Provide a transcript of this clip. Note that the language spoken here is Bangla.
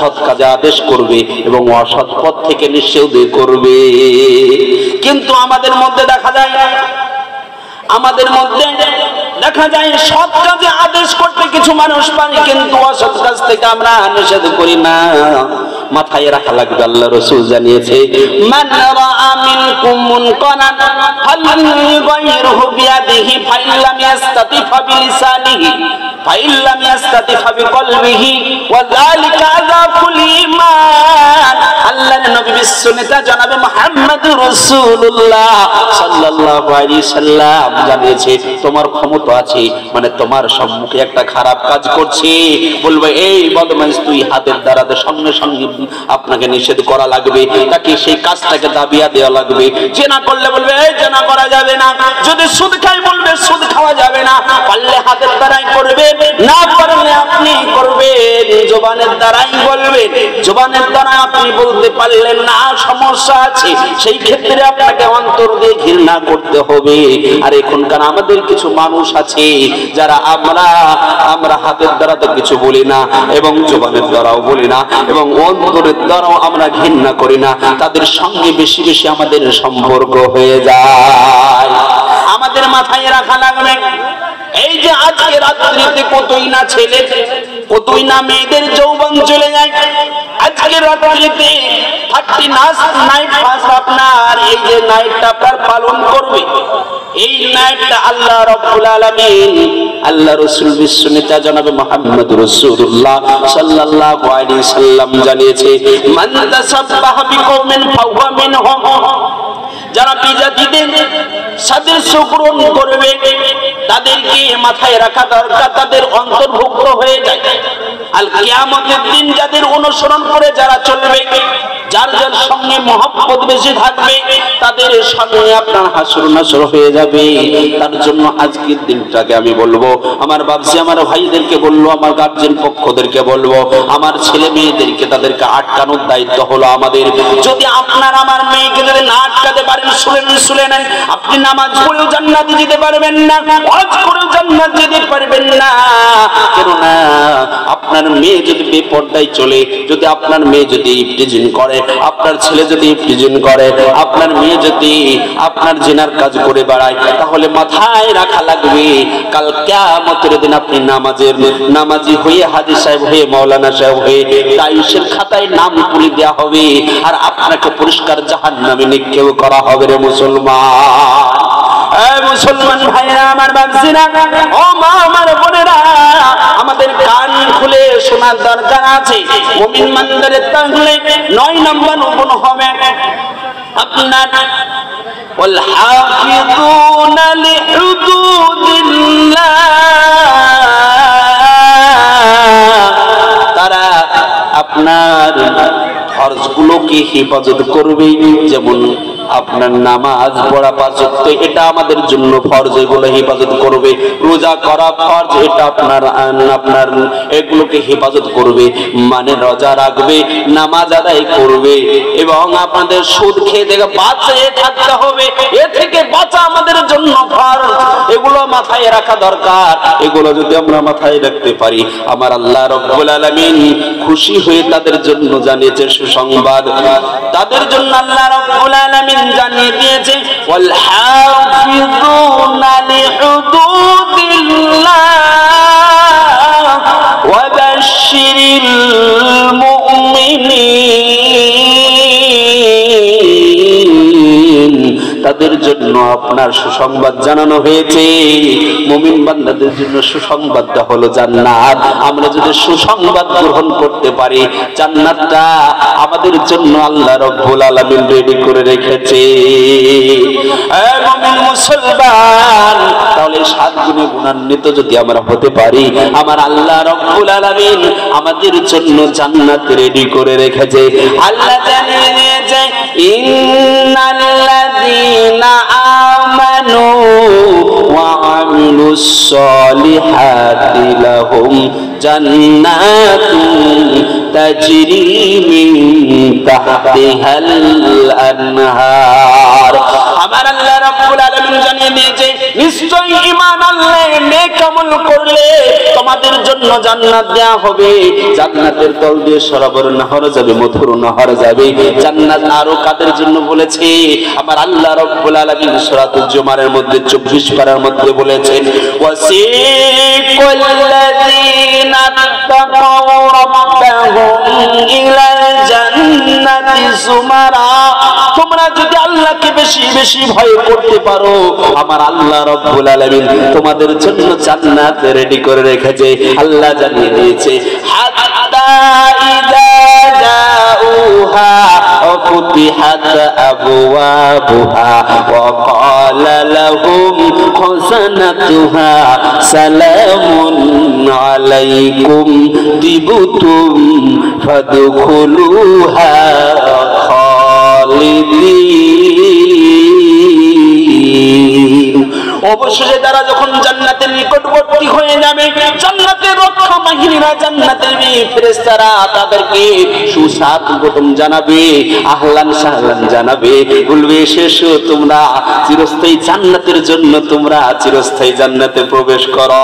সৎ কাজে আদেশ করবে এবং অসৎ পথ থেকে নিষেধ করবে। কিন্তু আমাদের মধ্যে দেখা যায় সৎ কাজে আদেশ করতে কিছু মানুষ পারে, কিন্তু অসৎ কাজ থেকে আমরা নিষেধ করি না। মাথায় রাখা লাগবে, আল্লাহ রাসূল জানিয়েছে, মান রাআ মিনকুম মুনকারান ফালইয়ুগাইরহু বিয়াদিহি ফাইল্লাম ইয়াস্তাতি ফাবিলিসানিহি ফাইল্লাম ইয়াস্তাতি ফাবিকলবিহি ওয়া যালিকা আযাফুল ঈমান। আল্লাহর নবী বিশ্বনেতা জনাবে মুহাম্মদুর রাসূলুল্লাহ সাল্লাল্লাহু আলাইহি সাল্লাম জানিয়েছে, তোমার ক্ষমতা আছে, মানে তোমার সম্মুখে একটা খারাপ কাজ করছে, বলবে এই বদমাইশ তুই হাতের দ্বারাতে সঙ্গে সঙ্গে আপনাকে নিষেধ করা লাগবে, তাকে সেই কাজটাকে দাবিয়া দেওয়া লাগবে। জেনা করলে বলবে এই জেনা করা যাবে না, যদি সুদ খাই বলবে সুদ খাওয়া যাবে না, পারলে হাতের দ্বারাই করবে, না পারলে আপনি করবেন জবানের দ্বারাই বলবেন। জবানের দ্বারা আপনি বলতে পারলেন না, সমস্যা আছে, সেই ক্ষেত্রে আপনাকে অন্তর দিয়ে ঘৃণা করতে হবে। আর এখনকার আমাদের কিছু মানুষ আছে যারা আমরা হাতের দ্বারা তো কিছু বলি না এবং জবানের দ্বারাও বলি না এবং অন্তরের দ্বারাও আমরা ঘৃণা করি না, তাদের সঙ্গে বেশি বেশি আমাদের সম্পর্ক হয়ে যায়। আমাদের মাথায় রাখা লাগবে, এই যে আজকে রাত্রিতে কতই না ছেলে কতই না মেয়েদের যৌবন চলে যায়, আজকে রাত্রিতে 30 নাইট ফাস্ট আপনার এই যে নাইটটা আপনার পালন করবে, এই নাইটটা আল্লাহ রাব্বুল আলামিন আল্লাহ রাসূল বিশ্বনেতা জনাবে মুহাম্মদুর রাসূলুল্লাহ সাল্লাল্লাহু আলাইহি সাল্লাম জানিয়েছে, মান তাসাব্বাহা বিকওমিন ফাহুয়া মিনহুম। যারা বিজাতিদের সাথে শুকরন করবে তাদেরকে মাথায় রাখা দরকার, তাদের অন্তর্ভুক্ত হয়ে যায়। আল কিয়ামতের দিন যাদের অনুসরণ করে যারা চলবে, যার যার সঙ্গে মহব্বত বেশি থাকবে, তাদের সঙ্গে আপনার হাসর নাসর হয়ে যাবে। তার জন্য আজকের দিনটাকে আমি বলবো, আমার বাপজি আমার ভাইদেরকে বলবো, আমার গার্জেন পক্ষদেরকে বলবো, আমার ছেলে মেয়েদেরকে তাদেরকে আটকানোর দায়িত্ব হলো আমাদের। যদি আপনার আমার মেয়েকে যদি না আটকাতে পারেন, শুনে নেন, আপনি নামাজ পড়েও জান্নাতে যেতে পারবেন না, হজ করেও জান্নাত যেতে পারবেন না। কেননা আপনার মেয়ে যদি বেপরদায় চলে, যদি আপনার মেয়ে যদি ইফতিজিন করে, আপনার ছেলে যদি ইফতিজিন করে, আপনার মেয়ে যদি আপনার জিনার কাজ করে বেড়ায়, তাহলে মাথায় রাখা লাগবে কাল কিয়ামতের দিন আপনি নামাজি হয়ে, হাজী সাহেব হয়ে, মাওলানা সাহেব হয়ে দায়ুসের খাতায় নাম তুলে দেওয়া হবে আর আপনাকে পরিষ্কার জাহান্নামে নিক্ষেপ করা হবে। রে মুসলমান ভাইরা আমার বাপজিরা, ও মা আমার বোনেরা, আমাদের কান খুলে শোনার দরকার আছে। মুমিন বান্দাদের তাহলে 9 নম্বর গুণ হবে আপনার ওয়াল হাফিজুনা লিহুদুদিল্লাহ, তারা আপনার ফরজগুলোকে হেফাজত করবে। যেমন আপনার নামাজ পড়া 5 ওয়াক্ত, এটা আমাদের জন্য ফরজ, এগুলো হেফাজত করবে। রোজা করা ফরজ, এটা আপনার এগুলোকে হেফাজত করবে, মানে রোজা রাখবে, নামাজ আদায় করবে এবং আপনাদের সুদ খেয়ে থেকে বাঁচিয়ে থাকতে হবে, এ থেকে বাঁচা আমাদের জন্য ফরজ। এগুলো মাথায় রাখা দরকার। এগুলো যদি আমরা মাথায় রাখতে পারি, আমার আল্লাহ রাব্বুল আলামিন খুশি হয়ে তাদের জন্য জানিয়েছে সুসংবাদ। তাদের জন্য আল্লাহ রাব্বুল আলামিন জানিয়ে দিয়েছে ওয়াল হাফিজুনা লিহুদুদিল্লাহ ওয়া বাশশিরিল মুমিনিন। তাদের জন্য আপনার সুসংবাদ জানানো হয়েছে। মুমিন বান্দাদের জন্য সুসংবাদটা হলো জান্নাত। আমরা যদি সুসংবাদ গ্রহণ করতে পারি, জান্নাতটা আমাদের জন্য আল্লাহ রাব্বুল আলামিন রেডি করে রেখেছে। এই মুমিন মুসলমান, তাহলে 7 গুণে গুণান্বিত যদি আমরা হতে পারি, আমার আল্লাহ রাব্বুল আলামিন আমাদের জন্য জান্নাত রেডি করে রেখেছে। আল্লাহ জানিয়ে দিয়েছে ইন্নাল্লাযীনা আমানু ওয়া আমিলুস সলিহাতি লাহুম জান্নাতুন তাজরি মিন তাহতিহাল আনহার। আবার আল্লাহ রাব্বুল আলামিন জানিয়ে দিয়েছে নিশ্চয়ই ঈমান আনলে নেক আমল করলে তোমাদের জন্য জান্নাত দেয়া হবে, জান্নাতের তল দিয়ে সরোবর নহর যাবে, মধুর নহর যাবে। জান্নাত আরো কাদের জন্য বলেছে আবার আল্লাহ রাব্বুল আলামিন সূরাতুল জুমারের মধ্যে 24 পারার মধ্যে বলেছেন ওয়াসিকুল্লাযীনা তাকাউ রাব্বাহুম ইলাল জান্নাতি সুমারা। তোমরা যদি আল্লাহকে বেশি বেশি ভয় করতে পারো আমার আল্লাহ রাব্বুল আলামিন তোমাদের জন্য জান্নাত রেডি করে রেখেছে। আল্লাহ জানিয়ে দিয়েছে হাত্তা ইযা জাউহা ওয়া ফুতিহাত আবওয়াবুহা ওয়া ক্বালা লাহুম খাযানাতুহা সালামুন আলাইকুম তিবতুম ফাদখুলুহা খালিদিন। অবশেষে তারা যখন জান্নাতের নিকটবর্তী হয়ে যাবে জান্নাতের রক্ষা বাহিনীরা জান্নাতের ফেরেশতারা তাদেরকে সুস্বাগতম জানাবে, আহলান সাহলান জানাবে, বলবে এসো তোমরা চিরস্থায়ী জান্নাতের জন্য তোমরা চিরস্থায়ী জান্নাতে প্রবেশ করো।